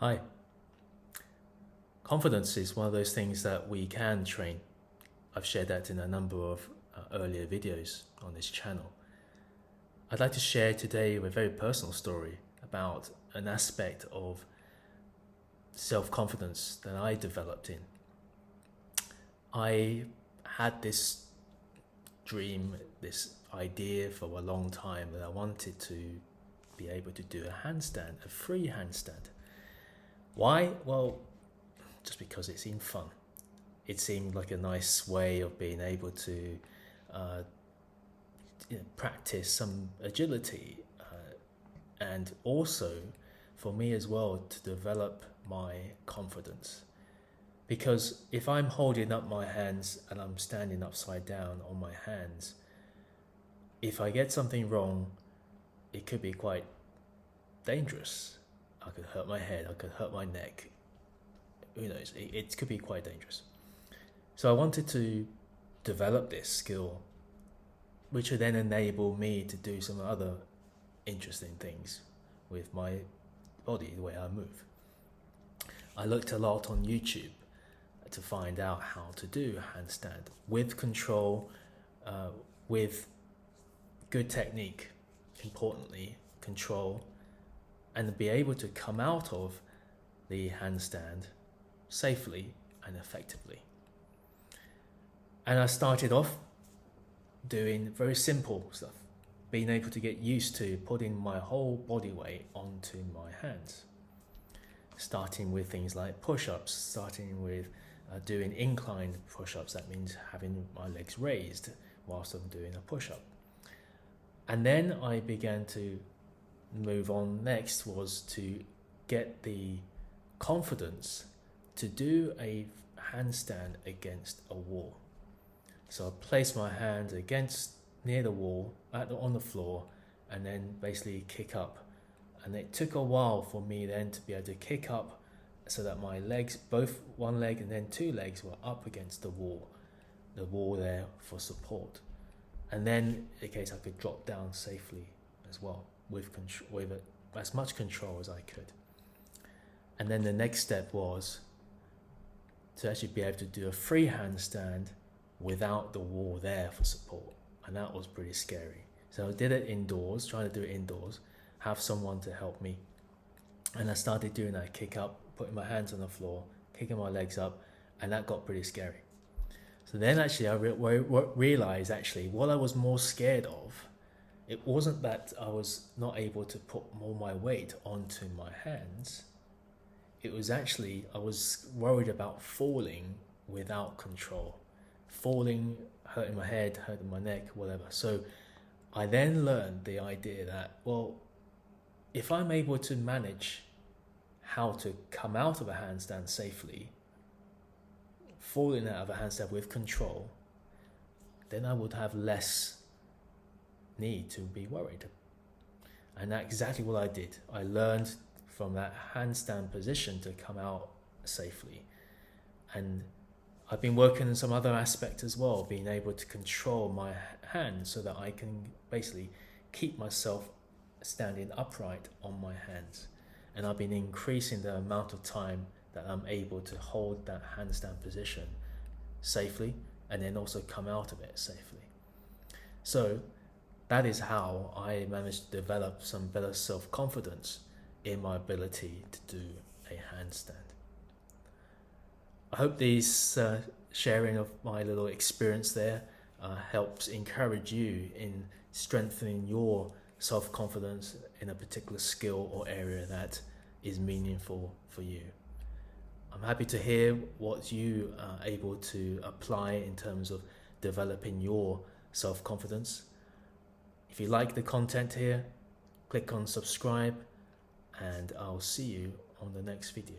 Hi. Confidence is one of those things that we can train. I've shared that in a number of earlier videos on this channel. I'd like to share today a very personal story about an aspect of self-confidence that I developed in. I had this dream, this idea for a long time that I wanted to be able to do a handstand, a free handstand. Why? Well, just because it seemed fun. It seemed like a nice way of being able to practice some agility and also for me as well to develop my confidence. Because if I'm holding up my hands and I'm standing upside down on my hands, if I get something wrong, it could be quite dangerous. I could hurt my head, I could hurt my neck. Who knows? It could be quite dangerous. So I wanted to develop this skill, which would then enable me to do some other interesting things with my body, the way I move. I looked a lot on YouTube to find out how to do a handstand with control, with good technique, importantly, control, and be able to come out of the handstand safely and effectively. And I started off doing very simple stuff, being able to get used to putting my whole body weight onto my hands. Starting with things like push-ups, starting with doing inclined push-ups. That means having my legs raised whilst I'm doing a push-up. And then I began to move on. Next was to get the confidence to do a handstand against a wall. So I placed my hand against near the wall on the floor and then basically kick up. And it took a while for me then to be able to kick up so that my legs, both one leg and then two legs, were up against the wall there for support. And then in case I could drop down safely as well with as much control as I could. And then the next step was to actually be able to do a free handstand without the wall there for support. And that was pretty scary. So I did it indoors, trying to do it indoors, have someone to help me. And I started doing that kick up, putting my hands on the floor, kicking my legs up, and that got pretty scary. So then actually I realized actually what I was more scared of, it wasn't that I was not able to put more my weight onto my hands. It was actually, I was worried about falling without control. Falling, hurting my head, hurting my neck, whatever. So I then learned the idea that, well, if I'm able to manage how to come out of a handstand safely, falling out of a handstand with control, then I would have less need to be worried. And that's exactly what I did. I learned from that handstand position to come out safely. And I've been working on some other aspects as well, being able to control my hands so that I can basically keep myself standing upright on my hands. And I've been increasing the amount of time that I'm able to hold that handstand position safely and then also come out of it safely. So that is how I managed to develop some better self-confidence in my ability to do a handstand. I hope these sharing of my little experience there helps encourage you in strengthening your self-confidence in a particular skill or area that is meaningful for you. I'm happy to hear what you are able to apply in terms of developing your self-confidence. If you like the content here, click on subscribe and I'll see you on the next video.